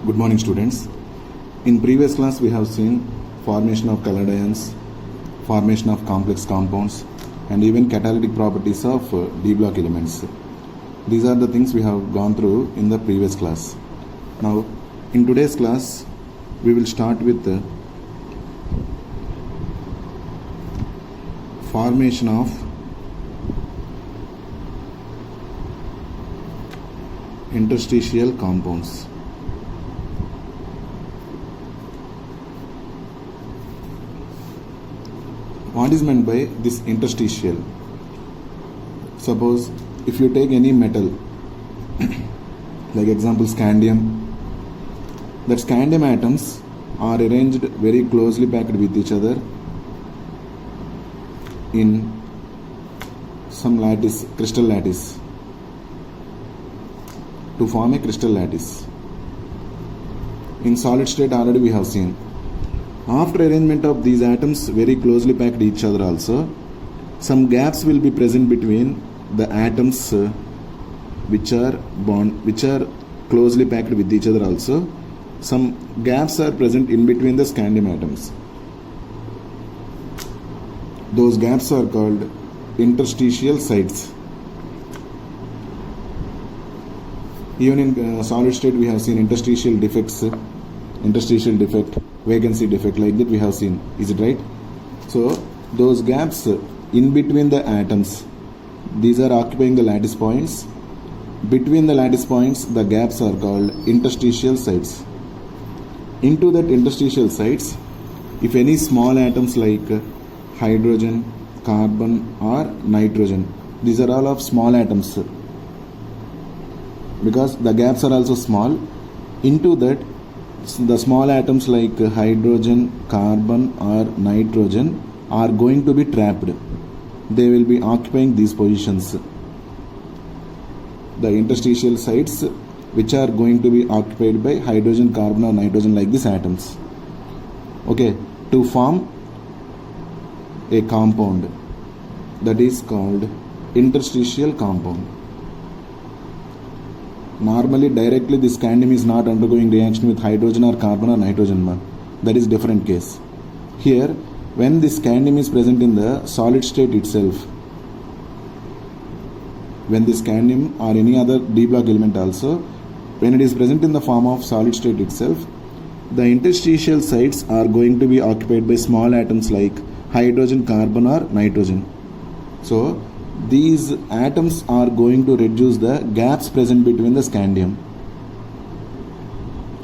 Good morning, students. In previous class we have seen formation of colored ions, formation of complex compounds, and even catalytic properties of D block elements. These are the things we have gone through in the previous class. Now in today's class we will start with the formation of interstitial compounds. What is meant by this interstitial? Suppose if you take any metal, like example scandium, that scandium atoms are arranged very closely packed with each other in some lattice, crystal lattice, to form a crystal lattice. In solid state already we have seen. After arrangement of these atoms very closely packed each other also, some gaps will be present between the atoms which are closely packed with each other also. Some gaps are present in between the scandium atoms. Those gaps are called interstitial sites. Even in solid state we have seen interstitial defects, interstitial defect, vacancy defect, like that we have seen. Is it right? So those gaps in between the atoms, these are occupying the lattice points. Between the lattice points, the gaps are called interstitial sites. Into that interstitial sites, if any small atoms like hydrogen, carbon or nitrogen, these are all of small atoms, because the gaps are also small. Into that, the small atoms like hydrogen, carbon or nitrogen are going to be trapped. They will be occupying these positions. The interstitial sites which are going to be occupied by hydrogen, carbon or nitrogen, like these atoms. Okay, to form a compound that is called interstitial compound. Normally directly this scandium is not undergoing reaction with hydrogen or carbon or nitrogen. That is different case. Here when this scandium is present in the solid state itself, when this scandium or any other D block element also, when it is present in the form of solid state itself, the interstitial sites are going to be occupied by small atoms like hydrogen, carbon or nitrogen. So these atoms are going to reduce the gaps present between the scandium,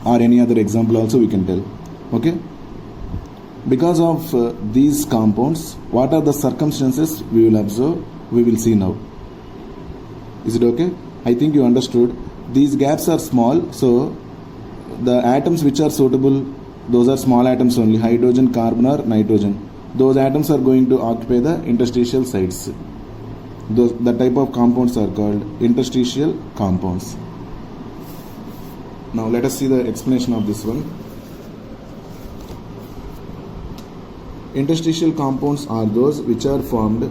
or any other example also we can tell. Okay, because of these compounds, what are the circumstances we will observe, we will see now. Is it okay? I think you understood. These gaps are small, so the atoms which are suitable, those are small atoms only, hydrogen, carbon or nitrogen. Those atoms are going to occupy the interstitial sites. The type of compounds are called interstitial compounds. Now let us see the explanation of this one. Interstitial compounds are those which are formed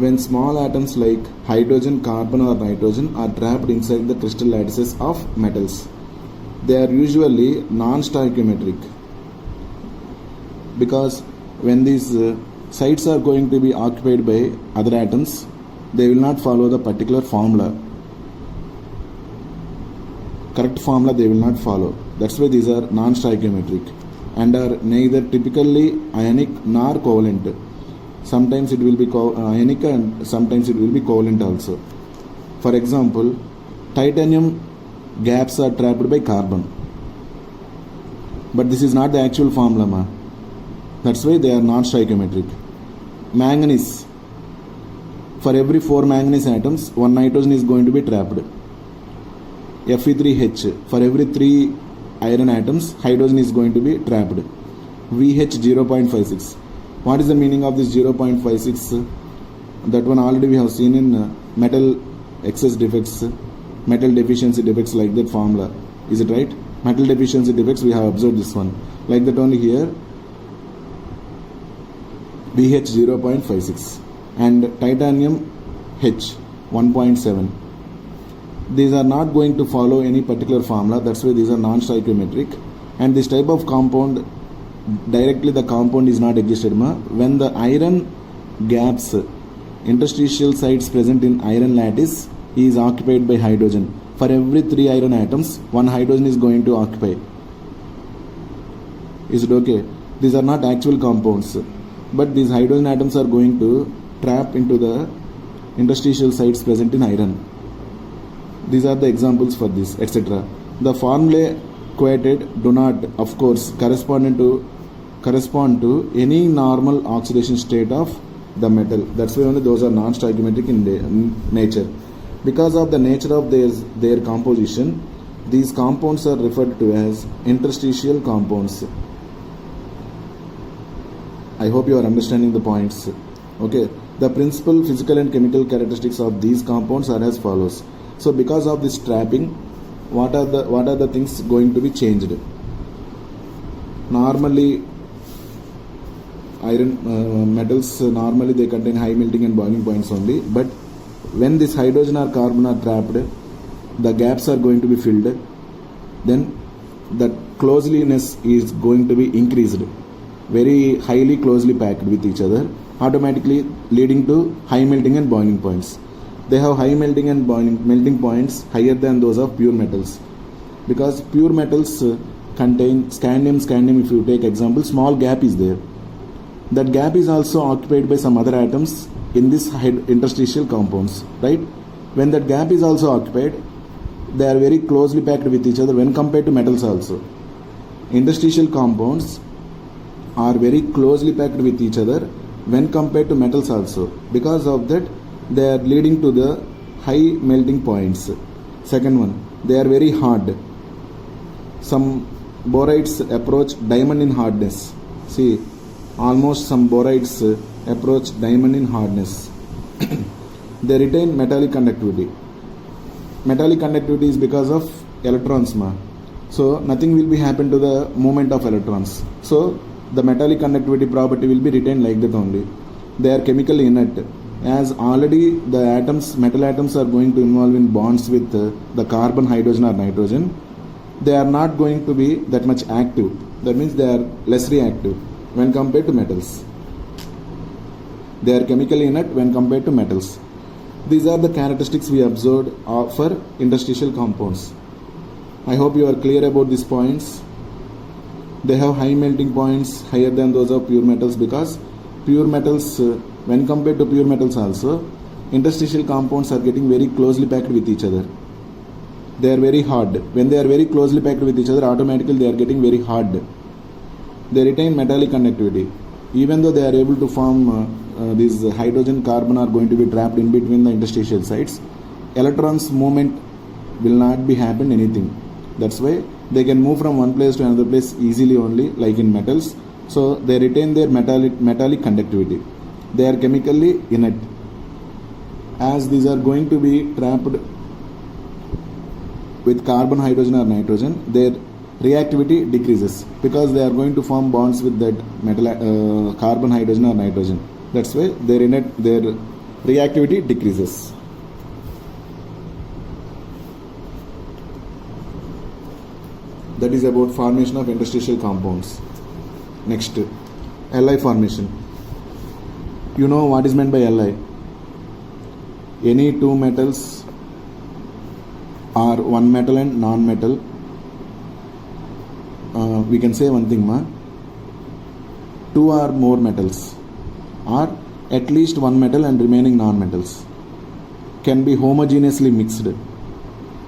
when small atoms like hydrogen, carbon or nitrogen are trapped inside the crystal lattices of metals. They are usually non-stoichiometric, because when these sites are going to be occupied by other atoms, they will not follow the particular formula. Correct formula they will not follow. That's why these are non-stoichiometric and are neither typically ionic nor covalent. Sometimes it will be ionic and sometimes it will be covalent also. For example, titanium gaps are trapped by carbon, but this is not the actual formula. That's why they are non-stoichiometric. Manganese, for every 4 manganese atoms, 1 nitrogen is going to be trapped. Fe3H, for every 3 iron atoms, hydrogen is going to be trapped. VH 0.56. What is the meaning of this 0.56? That one already we have seen in metal excess defects, metal deficiency defects, like that formula. Is it right? Metal deficiency defects, we have observed this one. Like that only here, VH 0.56. and titanium H 1.7. these are not going to follow any particular formula. That's why these are non-stoichiometric. And this type of compound, directly the compound is not existed when the iron gaps, interstitial sites present in iron lattice is occupied by hydrogen. For every 3 iron atoms, 1 hydrogen is going to occupy. Is it okay? These are not actual compounds, but these hydrogen atoms are going to trap into the interstitial sites present in iron. These are the examples for this, etc. The formulae quoted do not, of course, correspond to any normal oxidation state of the metal. That's why only those are non-stoichiometric in nature. Because of the nature of their composition, these compounds are referred to as interstitial compounds. I hope you are understanding the points. Okay. The principal physical and chemical characteristics of these compounds are as follows. So because of this trapping, what are the things going to be changed? Normally, iron metals normally they contain high melting and boiling points only, but when this hydrogen or carbon are trapped, the gaps are going to be filled, then the closeliness is going to be increased, very highly closely packed with each other, automatically leading to high melting and boiling points. They have high melting and melting points higher than those of pure metals, because pure metals contain scandium. If you take example, small gap is there. That gap is also occupied by some other atoms in this interstitial compounds, right? When that gap is also occupied, they are very closely packed with each other when compared to metals also. Interstitial compounds are very closely packed with each other when compared to metals also. Because of that, they are leading to the high melting points. Second one, they are very hard. Some borides approach diamond in hardness. See, almost some borides approach diamond in hardness. They retain metallic conductivity. Metallic conductivity is because of electrons. So nothing will be happen to the movement of electrons. So the metallic conductivity property will be retained like that only. They are chemically inert, as already the atoms, metal atoms are going to involve in bonds with the carbon, hydrogen or nitrogen. They are not going to be that much active. That means they are less reactive when compared to metals. They are chemically inert when compared to metals. These are the characteristics we observed for interstitial compounds. I hope you are clear about these points. They have high melting points higher than those of pure metals, because pure metals, when compared to pure metals also, interstitial compounds are getting very closely packed with each other. They are very hard. When they are very closely packed with each other, automatically they are getting very hard. They retain metallic conductivity. Even though they are able to form these hydrogen, carbon are going to be trapped in between the interstitial sites, electrons movement will not be happen anything. That's why they can move from one place to another place easily only, like in metals. So they retain their metallic conductivity. They are chemically inert. As these are going to be trapped with carbon, hydrogen or nitrogen, their reactivity decreases, because they are going to form bonds with that metal, carbon, hydrogen or nitrogen. That's why their reactivity decreases. That is about formation of interstitial compounds. Next, Li formation. You know what is meant by Li? Any two metals or one metal and non-metal. We can say one thing, two or more metals, or at least one metal and remaining non-metals, can be homogeneously mixed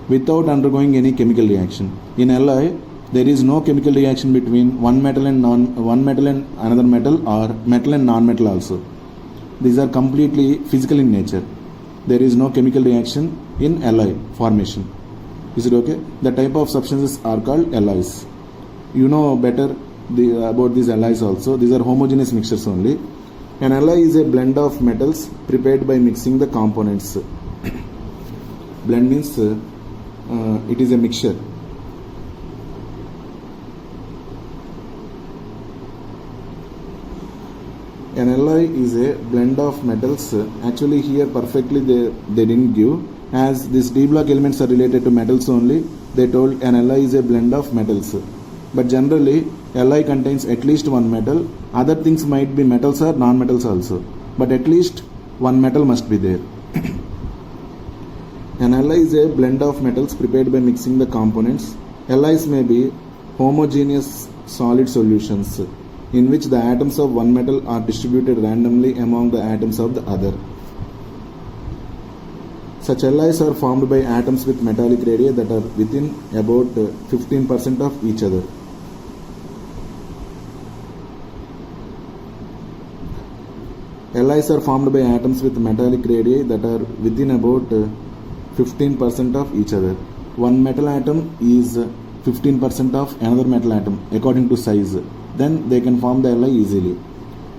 without undergoing any chemical reaction. In Li, there is no chemical reaction between one metal and another metal, or metal and non-metal also. These are completely physical in nature. There is no chemical reaction in Li formation. Is it okay? The type of substances are called Lis. You know better about these Lis also. These are homogeneous mixtures only. An Li is a blend of metals prepared by mixing the components. Blend means it is a mixture. An Li is a blend of metals. Actually here perfectly they didn't give. As these D block elements are related to metals only, they told an Li is a blend of metals. But generally, Li contains at least one metal. Other things might be metals or non-metals also. But at least one metal must be there. An Li is a blend of metals prepared by mixing the components. Li's may be homogeneous solid solutions in which the atoms of one metal are distributed randomly among the atoms of the other. Such alloys are formed by atoms with metallic radii that are within about 15% of each other. Alloys are formed by atoms with metallic radii that are within about 15% of each other. One metal atom is 15% of another metal atom according to size. Then they can form the alloy easily.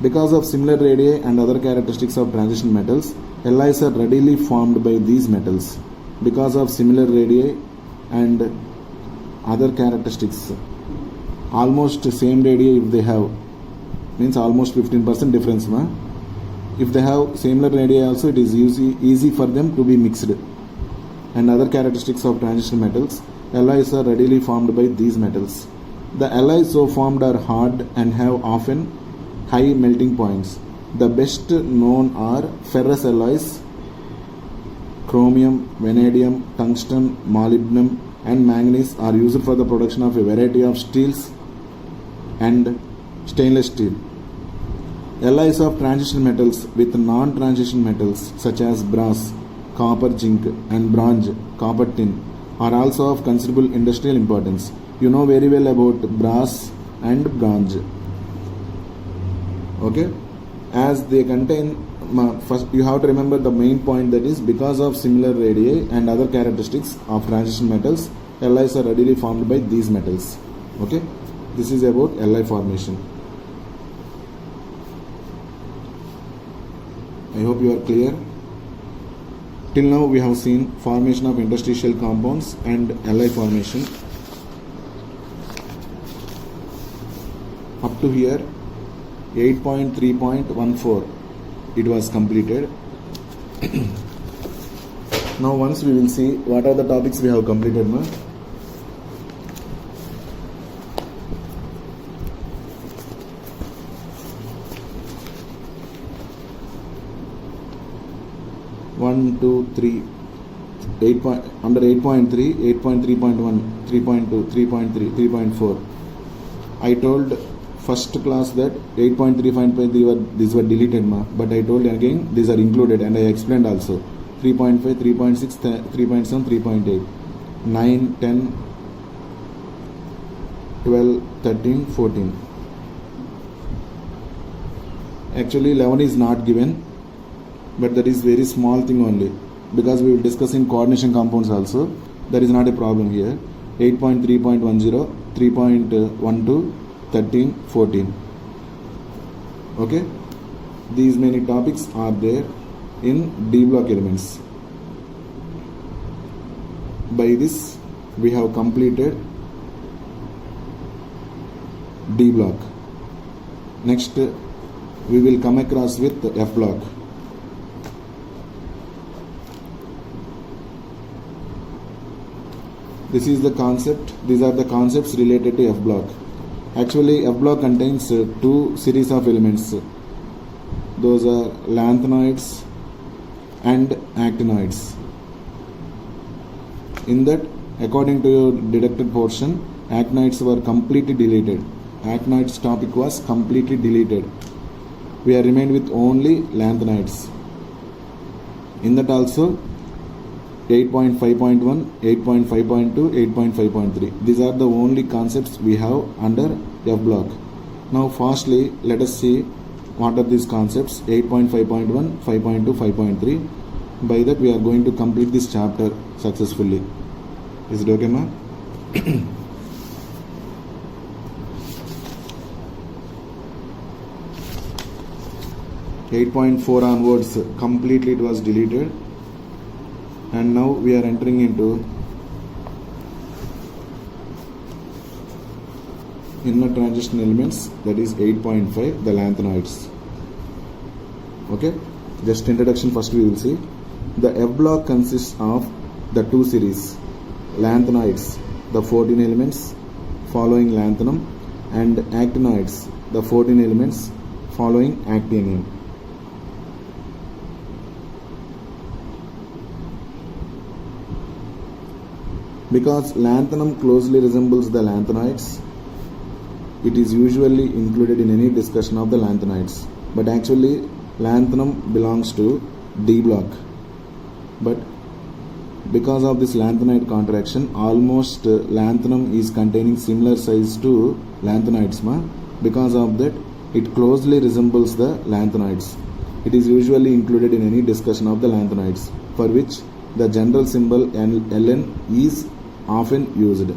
Because of similar radii and other characteristics of transition metals, alloys are readily formed by these metals. Because of similar radii and other characteristics, almost same radii if they have, means almost 15% difference. If they have similar radii also, it is easy for them to be mixed. And other characteristics of transition metals, alloys are readily formed by these metals. The alloys so formed are hard and have often high melting points. The best known are ferrous alloys, chromium, vanadium, tungsten, molybdenum and manganese are used for the production of a variety of steels and stainless steel. Alloys of transition metals with non-transition metals such as brass, copper, zinc and bronze, copper, tin are also of considerable industrial importance. You know very well about brass and bronze. Okay, as they contain, first you have to remember the main point, that is because of similar radii and other characteristics of transition metals, alloys are readily formed by these metals. Okay, this is about alloy formation. I hope you are clear. Till now we have seen formation of interstitial compounds and alloy formation. Up to here 8.3.14 it was completed. Now once we will see what are the topics we have completed. Under 8.3, 8.3.1, 3.2, 3.3, 3.4. I told first class that 8.3.5 these were deleted, but I told again these are included and I explained also. 3.5, 3.6, 3.7, 3.8, 9, 10, 12, 13, 14. Actually 11 is not given, but that is very small thing only, because we will discuss in coordination compounds also. There is not a problem here. 8.3.10, 3.12, 13, 14. Okay, these many topics are there in D block elements. By this we have completed D block. Next we will come across with F block. This is the concept. These are the concepts related to F block. Actually, F block contains two series of elements. Those are lanthanides and actinoids. In that, according to your deducted portion, actinoids were completely deleted. Actinoids topic was completely deleted. We are remained with only lanthanides. In that also, 8.5.1, 8.5.2, 8.5.3. These are the only concepts we have under F block. Now fastly let us see what are these concepts. 8.5.1, 5.2, 5.3. By that we are going to complete this chapter successfully. Is it okay, ma? 8.4 onwards completely it was deleted. And now we are entering into inner transition elements, that is 8.5, the lanthanoids. Okay, just introduction first we will see. The F block consists of the two series lanthanides, the 14 elements following lanthanum, and actinides, the 14 elements following actinium. Because lanthanum closely resembles the lanthanides, it is usually included in any discussion of the lanthanides. But actually, lanthanum belongs to D block. But because of this lanthanide contraction, almost lanthanum is containing similar size to lanthanides. Because of that, it closely resembles the lanthanides. It is usually included in any discussion of the lanthanides, for which the general symbol Ln is often used.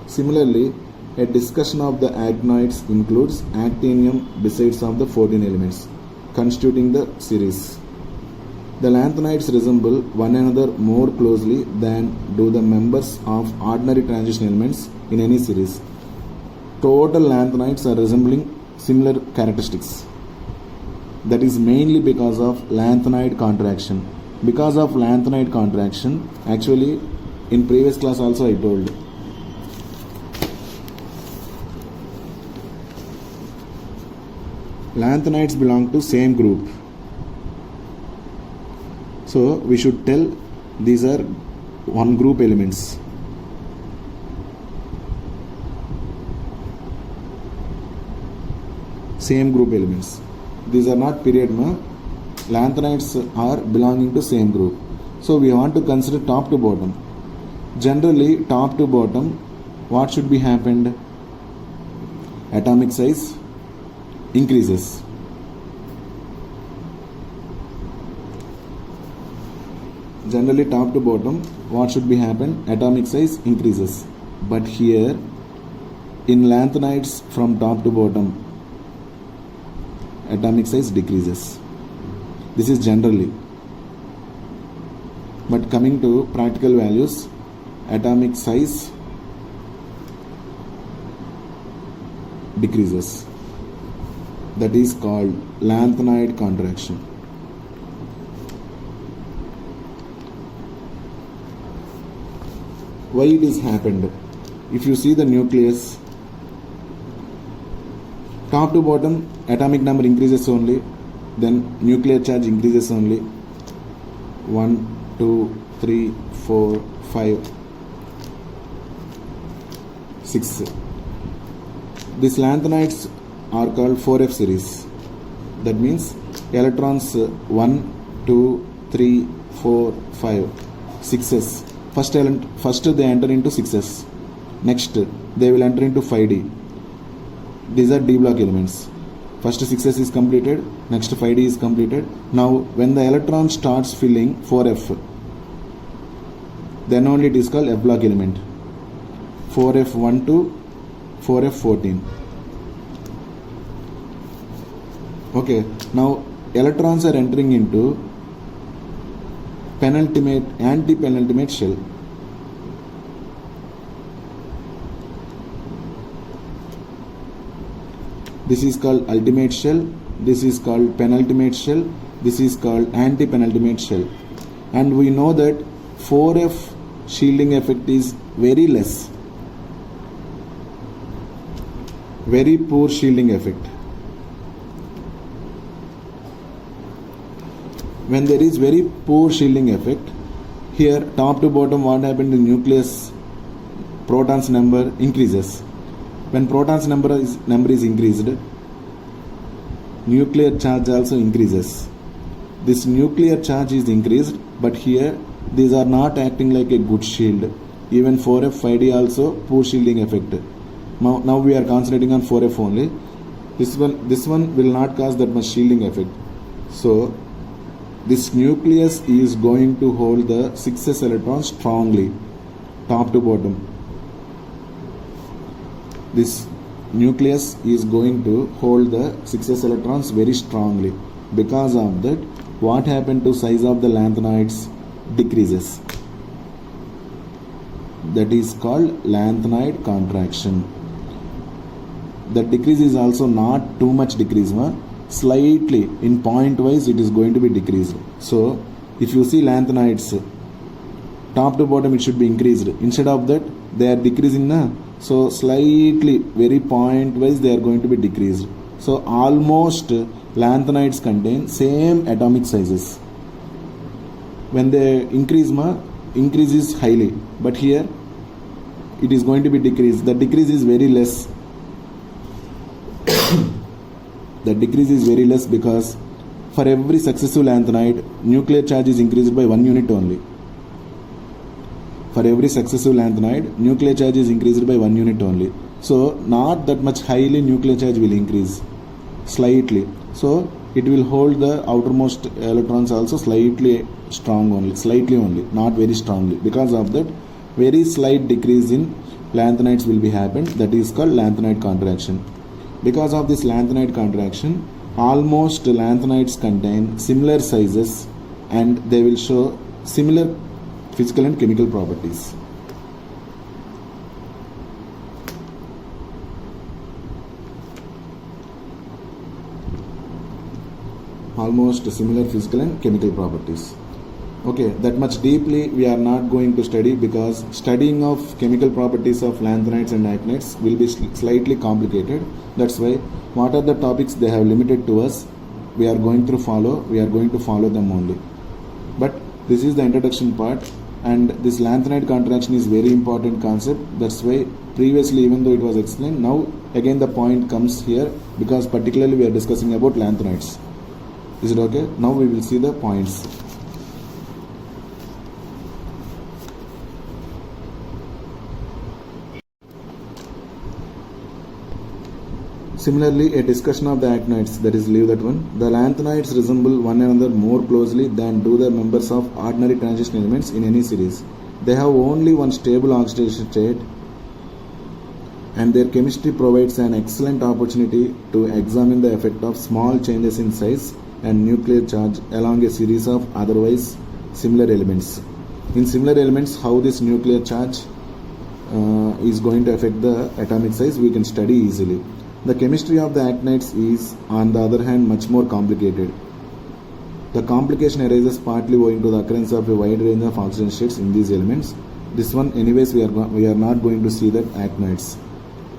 Similarly, a discussion of the actinides includes actinium besides of the 14 elements constituting the series. The lanthanides resemble one another more closely than do the members of ordinary transition elements in any series. Total lanthanides are resembling similar characteristics. That is mainly because of lanthanide contraction. Because of lanthanide contraction, actually in previous class also I told, lanthanides belong to same group. So we should tell these are one group elements. Same group elements. These are not period. Lanthanides are belonging to same group. So we want to consider top to bottom. Generally, top to bottom, what should be happened? Atomic size increases. Generally, top to bottom, what should be happen? Atomic size increases. But here, in lanthanides from top to bottom, atomic size decreases. This is generally. But coming to practical values, atomic size decreases. That is called lanthanide contraction. Why it is happened? If you see the nucleus, top to bottom atomic number increases only, then nuclear charge increases only. 1, 2, 3, 4, 5, 6. These lanthanides are called 4F series. That means electrons 1, 2, 3, 4, 5, 6s. First they enter into 6s. Next they will enter into 5d. These are D block elements. First 6s is completed, next 5d is completed. Now when the electron starts filling 4f, then only it is called F block element. 4f1 to 4f14. Okay, now electrons are entering into anti-penultimate shell. This is called ultimate shell, this is called penultimate shell, this is called anti-penultimate shell. And we know that 4F shielding effect is very less. Very poor shielding effect. When there is very poor shielding effect, here top to bottom what happened in nucleus, protons number increases. When protons number is increased, nuclear charge also increases. This nuclear charge is increased, but here these are not acting like a good shield. Even 4F, 5D also poor shielding effect. Now we are concentrating on 4F only. This one will not cause that much shielding effect. So this nucleus is going to hold the 6s electrons strongly, top to bottom. This nucleus is going to hold the 6s electrons very strongly. Because of that, what happened to size of the lanthanides? Decreases. That is called lanthanide contraction. The decrease is also not too much decrease, slightly in point wise it is going to be decreased. So If you see lanthanides, top to bottom it should be increased. Instead of that, they are decreasing na. So slightly, very point wise, they are going to be decreased. So almost lanthanides contain same atomic sizes. When they increases highly, but here it is going to be decreased. The decrease is very less. The decrease is very less because for every successive lanthanide, nuclear charge is increased by 1 unit only. For every successive lanthanide, nuclear charge is increased by 1 unit only. So not that much highly nuclear charge will increase, slightly. So it will hold the outermost electrons also slightly strong only, slightly only, not very strongly. Because of that, very slight decrease in lanthanides will be happened. That is called lanthanide contraction. Because of this lanthanide contraction, almost lanthanides contain similar sizes and they will show similar physical and chemical properties. Almost similar physical and chemical properties. Okay, that much deeply we are not going to study because studying of chemical properties of lanthanides and actinides will be slightly complicated. That's why what are the topics they have limited to us, we are going to follow them only. But this is the introduction part, and this lanthanide contraction is very important concept. That's why previously, even though it was explained, now again the point comes here because particularly we are discussing about lanthanides. Is it okay? Now we will see the points. Similarly, a discussion of the actinides, that is, leave that one. The lanthanides resemble one another more closely than do the members of ordinary transition elements in any series. They have only one stable oxidation state, and their chemistry provides an excellent opportunity to examine the effect of small changes in size and nuclear charge along a series of otherwise similar elements. In similar elements, how this nuclear charge is going to affect the atomic size, we can study easily. The chemistry of the actinides is, on the other hand, much more complicated. The complication arises partly owing to the occurrence of a wide range of oxidation states in these elements. This one, anyways, we are not going to see that actinides.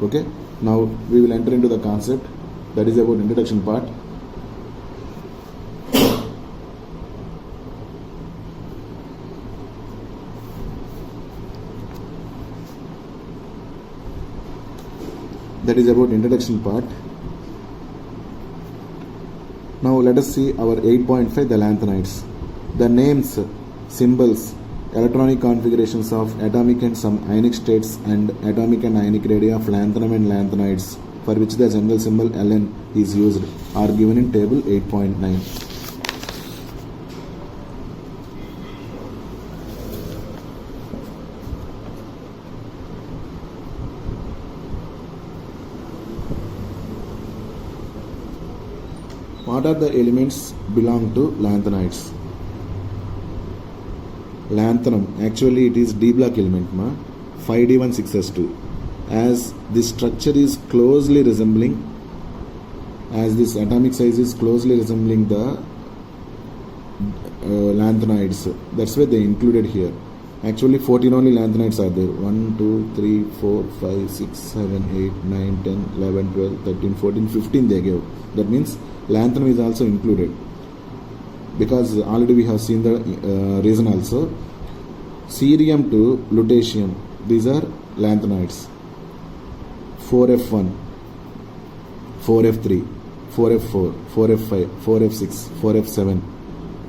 Okay. Now we will enter into the concept, that is about introduction part. That is about introduction part. Now let us see our 8.5, the lanthanides. The names, symbols, electronic configurations of atomic and some ionic states and atomic and ionic radii of lanthanum and lanthanides, for which the general symbol Ln is used, are given in table 8.9. What are the elements belong to lanthanides? Lanthanum, actually it is D block element, 5D16S2. As this structure is closely resembling, as this atomic size is closely resembling the lanthanides, that's why they included here. Actually 14 only lanthanides are there. 1, 2, 3, 4, 5, 6, 7, 8, 9, 10, 11, 12, 13, 14, 15 they gave. That means lanthanum is also included, because already we have seen the reason also. Cerium to lutetium, these are lanthanides. 4F1, 4F3, 4F4, 4F5, 4F6, 4F7,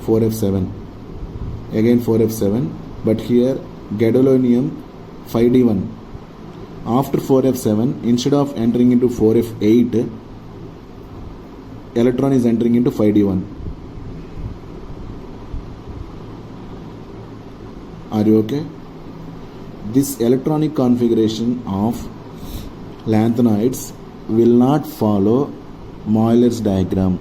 4F7, again 4F7, but here gadolinium 5D1. After 4F7, instead of entering into 4F8, electron is entering into 5D1. Are you okay? This electronic configuration of lanthanides will not follow Euler's diagram.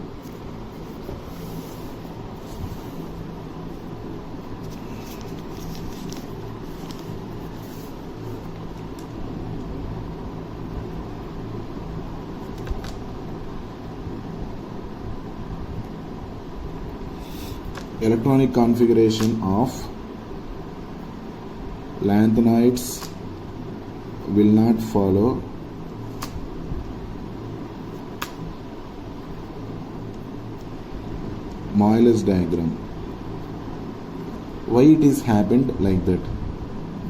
electronic configuration of lanthanides will not follow Euler's diagram. Why it is happened like that?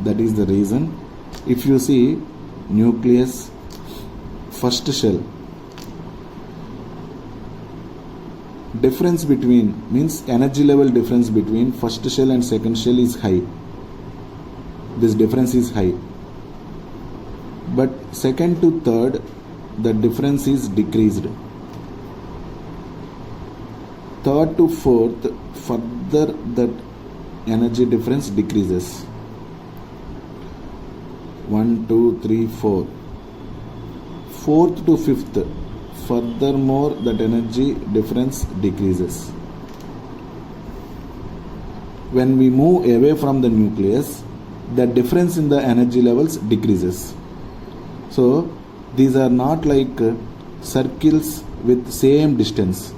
That is the reason. If you see nucleus, first shell, difference between means energy level difference between first shell and second shell is high. This difference is high. But second to third, the difference is decreased. Third to fourth, further that energy difference decreases. 1, 2, 3, 4. Fourth to fifth, furthermore that energy difference decreases. When we move away from the nucleus, the difference in the energy levels decreases. So these are not like circles with same distance.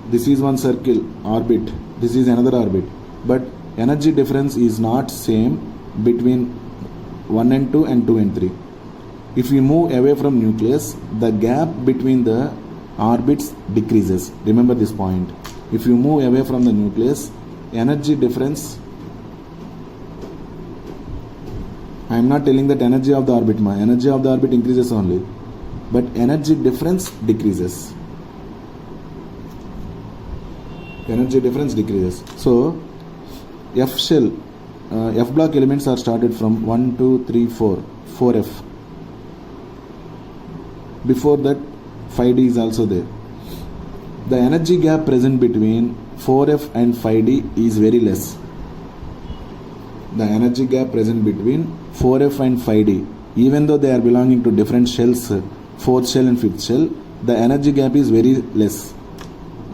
This is one circle, orbit, this is another orbit, but energy difference is not same between 1 and 2 and 2 and 3. If we move away from nucleus, the gap between the orbits decreases. Remember this point. If you move away from the nucleus, energy difference, I am not telling that energy of the orbit, energy of the orbit increases only, but energy difference decreases. Energy difference decreases. So F shell, F block elements are started from 1, 2, 3, 4, 4F. Before that 5D is also there. The energy gap present between 4F and 5D is very less. The energy gap present between 4F and 5D, even though they are belonging to different shells, 4th shell and 5th shell, the energy gap is very less.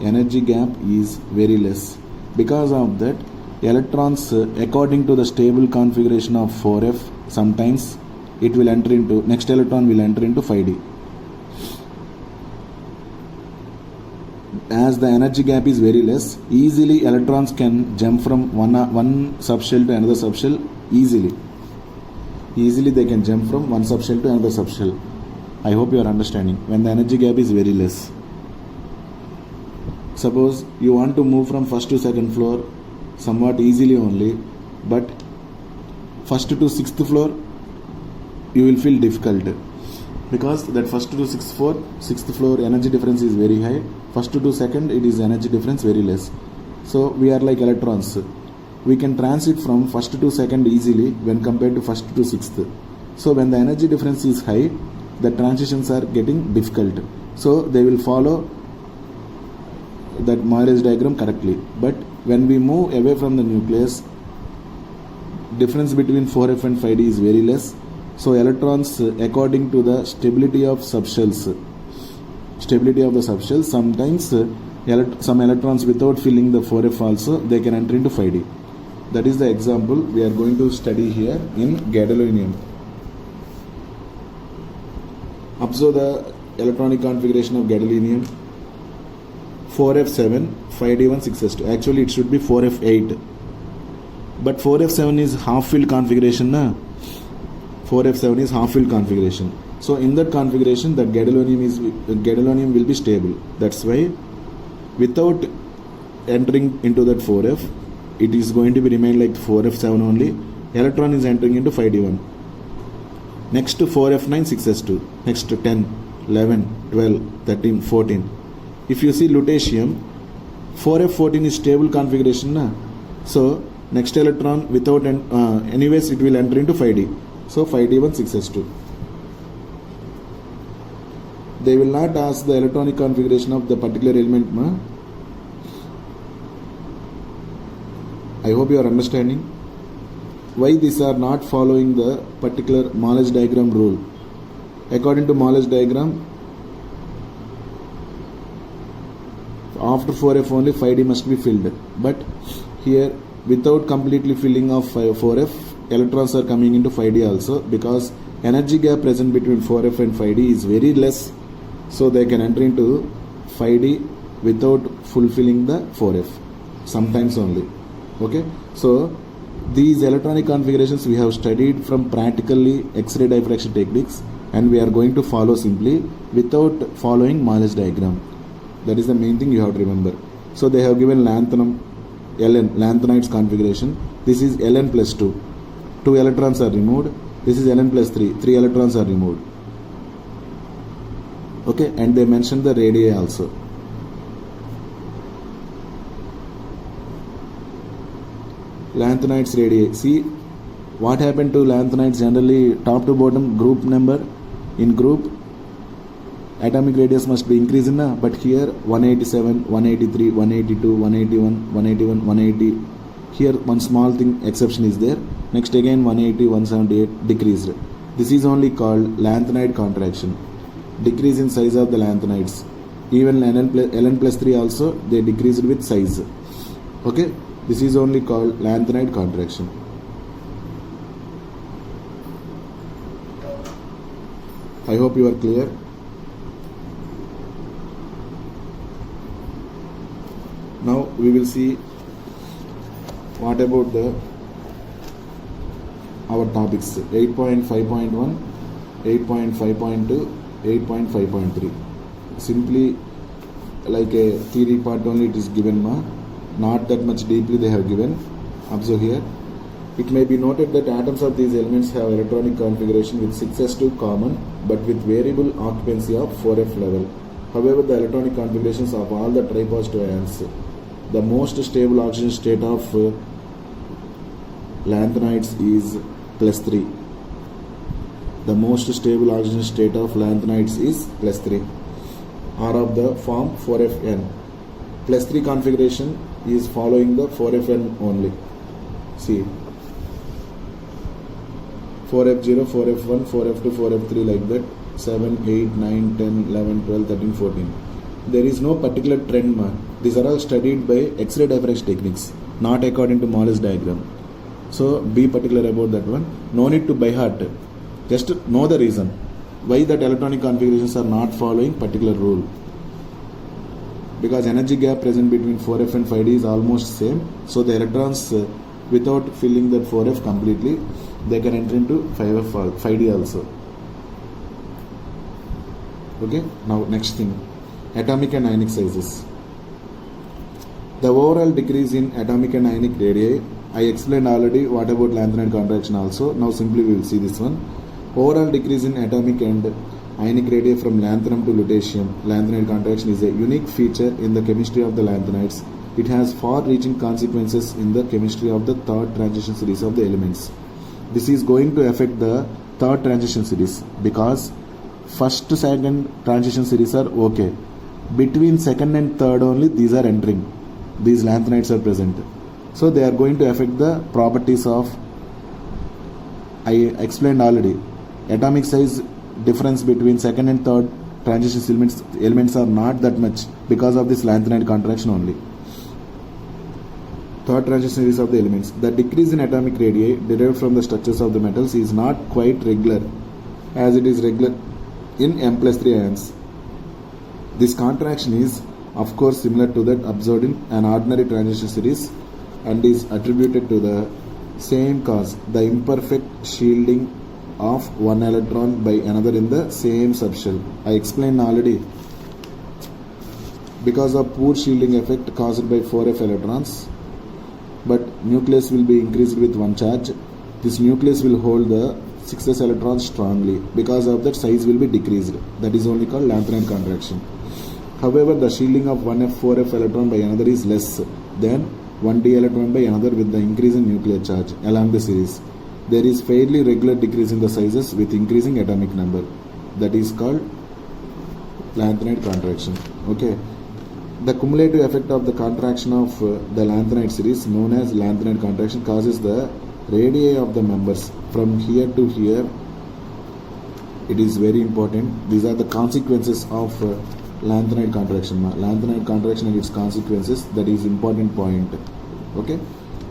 Energy gap is very less. Because of that, electrons, according to the stable configuration of 4F, sometimes it will enter into, next electron will enter into 5D. As the energy gap is very less, easily electrons can jump from one subshell to another subshell easily. Easily they can jump from one subshell to another subshell. I hope you are understanding. When the energy gap is very less. Suppose you want to move from first to second floor somewhat easily only, but first to sixth floor you will feel difficult, because that first to sixth floor energy difference is very high. First to second, it is energy difference very less. So we are like electrons. We can transit from first to second easily when compared to first to sixth. So when the energy difference is high, the transitions are getting difficult. So they will follow that Euler's diagram correctly. But when we move away from the nucleus, difference between 4F and 5D is very less. So electrons, according to the stability of subshells, sometimes some electrons without filling the 4F also, they can enter into 5D. That is the example we are going to study here in gadolinium. Observe the electronic configuration of gadolinium. 4F7, 5D1, 6S2. Actually it should be 4F8. But 4F7 is half-filled configuration. 4F7 is half-filled configuration. So in that configuration, that gadolinium will be stable. That's why without entering into that 4F, it is going to be remain like 4F7 only. Electron is entering into 5D1. Next to 4F9, 6S2. Next to 10, 11, 12, 13, 14. If you see lutetium, 4F14 is stable configuration. So next electron without anyways it will enter into 5D. So 5D1, 6S2. They will not ask the electronic configuration of the particular element. I hope you are understanding why these are not following the particular Euler's diagram rule. According to Euler's diagram, after 4F only 5D must be filled. But here, without completely filling of 4F, electrons are coming into 5D also, because energy gap present between 4F and 5D is very less. So they can enter into 5D without fulfilling the 4F. sometimes only. Okay, so these electronic configurations we have studied from practically X-ray diffraction techniques, and we are going to follow simply without following Morley's diagram. That is the main thing you have to remember. So they have given lanthanum Ln, lanthanide's configuration. This is Ln plus 2. 2 electrons are removed. This is Ln plus 3. 3 electrons are removed. Okay, and they mentioned the radii also. Lanthanides radii. See what happened to lanthanides generally, top to bottom group number in group atomic radius must be increased in, but here 187, 183, 182, 181, 181, 180. Here one small thing exception is there. Next again 180, 178 decreased. This is only called lanthanide contraction. Decrease in size of the lanthanides. Even Ln plus 3 also they decreased with size. Okay, this is only called lanthanide contraction. I hope you are clear. Now we will see what about our topics 8.5.1, 8.5.2, 8.5.3. Simply like a theory part only it is given, not that much deeply they have given. Observe here. It may be noted that atoms of these elements have electronic configuration with 6s2 common but with variable occupancy of 4f level. However, the electronic configurations of all the tripositive ions, the most stable oxygen state of lanthanides is plus 3. The most stable oxygen state of lanthanides is plus 3, are of the form 4Fn. Plus 3 configuration is following the 4Fn only. See, 4F0, 4F1, 4F2, 4F3 like that, 7, 8, 9, 10, 11, 12, 13, 14. There is no particular trend, man. These are all studied by X-ray diffraction techniques, not according to Morley's diagram. So be particular about that one. No need to by heart. Just know the reason why that electronic configurations are not following particular rule. Because energy gap present between 4F and 5D is almost same. So the electrons without filling that 4F completely, they can enter into 5D also. Okay, now next thing, atomic and ionic sizes. The overall decrease in atomic and ionic radii, I explained already what about lanthanide contraction also. Now simply we will see this one. Overall decrease in atomic and ionic radii from lanthanum to lutetium. Lanthanide contraction is a unique feature in the chemistry of the lanthanides. It has far-reaching consequences in the chemistry of the third transition series of the elements. This is going to affect the third transition series because first to second transition series are okay. Between second and third only these are entering. These lanthanides are present. So they are going to affect the properties of, I explained already, atomic size difference between second and third transition elements are not that much because of this lanthanide contraction only. Third transition series of the elements. The decrease in atomic radii derived from the structures of the metals is not quite regular as it is regular in M plus 3 ions. This contraction is of course similar to that observed in an ordinary transition series and is attributed to the same cause, the imperfect shielding of one electron by another in the same subshell. I explained already. Because of poor shielding effect caused by 4f electrons, but nucleus will be increased with one charge. This nucleus will hold the 6s electrons strongly. Because of that, size will be decreased. That is only called lanthanide contraction. However, the shielding of one F4f electron by another is less than 1d electron by another with the increase in nuclear charge along the series. There is fairly regular decrease in the sizes with increasing atomic number. That is called lanthanide contraction. Okay. The cumulative effect of the contraction of the lanthanide series known as lanthanide contraction causes the radii of the members from here to here. It is very important. These are the consequences of lanthanide contraction. Lanthanide contraction and its consequences, that is important point. Okay.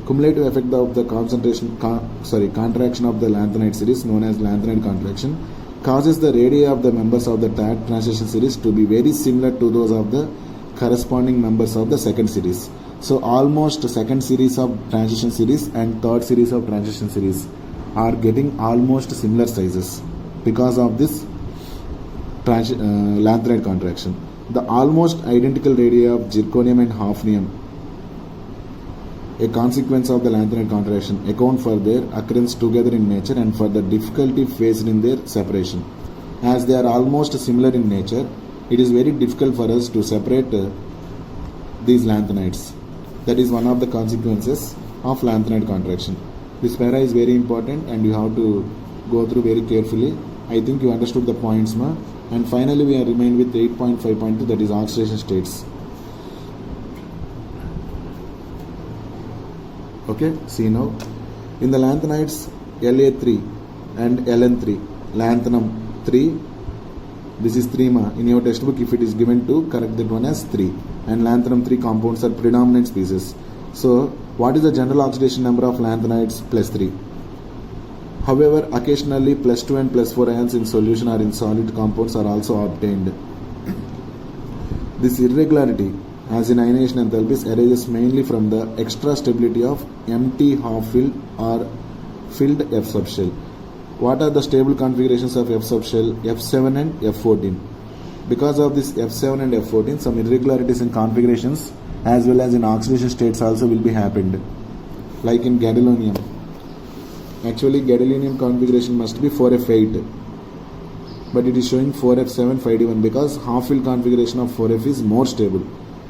Cumulative effect of the contraction of the lanthanide series known as lanthanide contraction causes the radii of the members of the third transition series to be very similar to those of the corresponding members of the second series. So almost second series of transition series and third series of transition series are getting almost similar sizes because of this lanthanide contraction. The almost identical radii of zirconium and hafnium, a consequence of the lanthanide contraction, account for their occurrence together in nature and for the difficulty faced in their separation. As they are almost similar in nature, it is very difficult for us to separate these lanthanides. That is one of the consequences of lanthanide contraction. This para is very important and you have to go through very carefully. I think you understood the points, ma. And finally we are remained with 8.5.2, that is oxidation states. Okay, see now. In the lanthanides La3 and Ln3, lanthanum 3, this is 3 ma. In your textbook, if it is given to, correct that one as 3. And lanthanum 3 compounds are predominant species. So, what is the general oxidation number of lanthanides? Plus 3. However, occasionally plus 2 and plus 4 ions in solution or in solid compounds are also obtained. This irregularity, as in ionization enthalpies, arises mainly from the extra stability of empty half-filled or filled F subshell. What are the stable configurations of F subshell? F7 and F14. Because of this F7 and F14, some irregularities in configurations as well as in oxidation states also will be happened. Like in gadolinium. Actually, gadolinium configuration must be 4F8. But it is showing 4F7, 5D1 because half-filled configuration of 4F is more stable.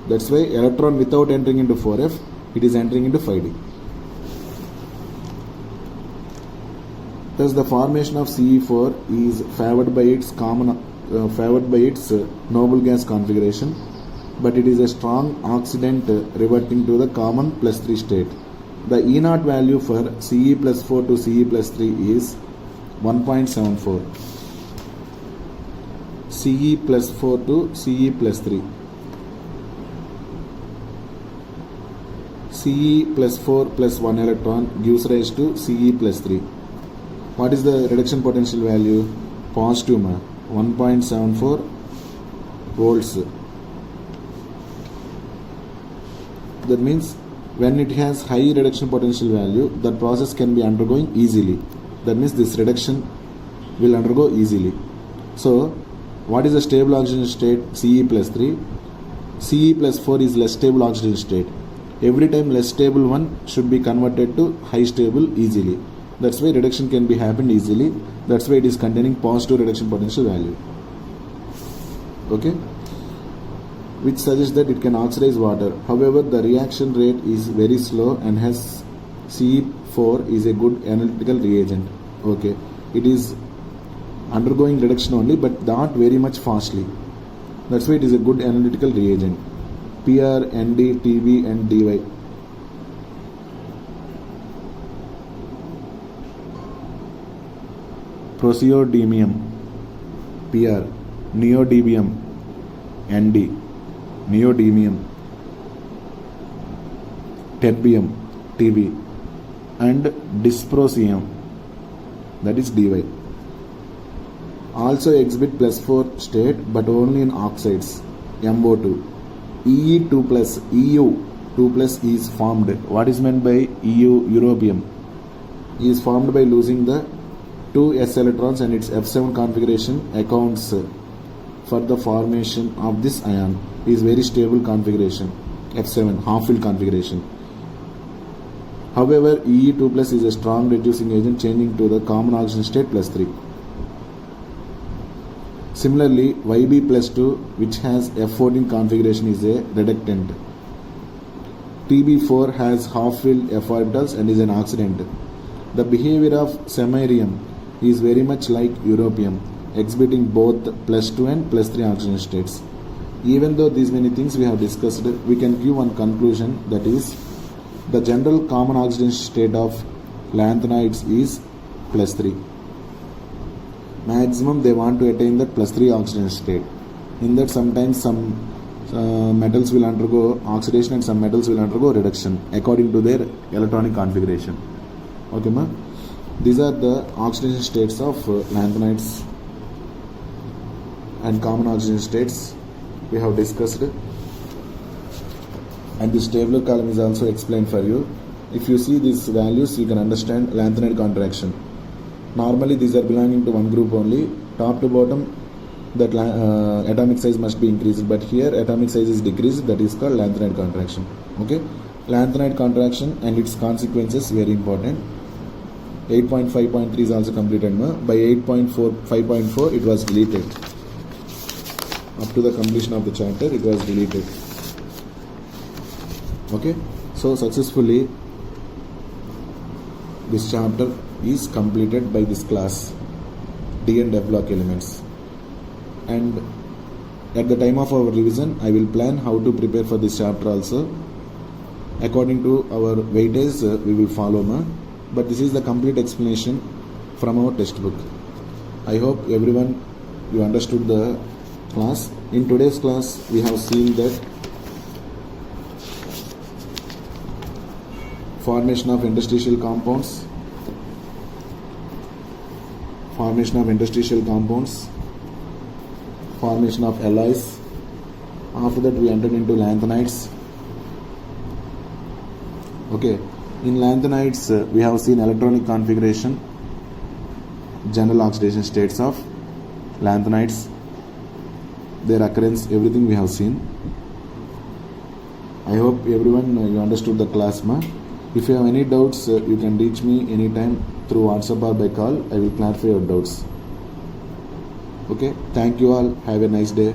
That's why electron without entering into 4F, it is entering into 5D. Thus, the formation of Ce4 is favored by its noble gas configuration, but it is a strong oxidant reverting to the common plus 3 state. The E0 value for Ce plus 4 to Ce plus 3 is 1.74. Ce plus 4 to Ce plus 3. Ce plus 4 plus 1 electron gives rise to Ce plus 3. What is the reduction potential value? Positive, 1.74 volts. That means when it has high reduction potential value, that process can be undergoing easily. That means this reduction will undergo easily. So, what is the stable oxidation state? Ce plus 3. Ce plus 4 is less stable oxidation state. Every time less stable one should be converted to high stable easily. That's why reduction can be happened easily. That's why it is containing positive reduction potential value. Okay? Which suggests that it can oxidize water. However, the reaction rate is very slow and has Ce4 is a good analytical reagent. Okay? It is undergoing reduction only but not very much fastly. That's why it is a good analytical reagent. PR, ND, TB and DY. Praseodymium, PR, neodymium, ND, neodymium, terbium, TB, and dysprosium, that is DY. Also exhibit plus 4 state but only in oxides, MO2. EU2 plus is formed. What is meant by EU, europium? Is formed by losing the 2 s electrons and its F7 configuration accounts for the formation of this ion. Is very stable configuration, F7 half-filled configuration. However, E2 plus is a strong reducing agent changing to the common oxidation state plus 3. Similarly, YB plus 2 which has F14 configuration is a reductant. TB4 has half-filled F orbitals and is an oxidant. The behavior of samarium is very much like europium, exhibiting both plus 2 and plus 3 oxidation states. Even though these many things we have discussed, we can give one conclusion, that is, the general common oxidation state of lanthanides is plus 3. Maximum they want to attain that plus 3 oxidation state. In that sometimes some metals will undergo oxidation and some metals will undergo reduction according to their electronic configuration. Okay, ma? These are the oxidation states of lanthanides and common oxidation states we have discussed. and this tabular column is also explained for you. If you see these values, you can understand lanthanide contraction. Normally these are belonging to one group only, top to bottom that atomic size must be increased, but here atomic size is decreased, that is called lanthanide contraction. Okay, lanthanide contraction and its consequences very important. 8.5.3 is also completed. By 8.5.4 it was deleted. Up to the completion of the chapter it was deleted. Okay, so successfully this chapter is completed by this class, D and F block elements. And at the time of our revision, I will plan how to prepare for this chapter also. According to our weightage, we will follow. But this is the complete explanation from our textbook. I hope everyone you understood the class. In today's class, we have seen that formation of interstitial compounds, formation of alloys. After that we entered into lanthanides. Okay, in lanthanides we have seen electronic configuration, general oxidation states of lanthanides, their occurrence, everything we have seen. I hope everyone you understood the class. If you have any doubts, you can reach me anytime through WhatsApp or by call. I will clarify your doubts. Okay, thank you all. Have a nice day.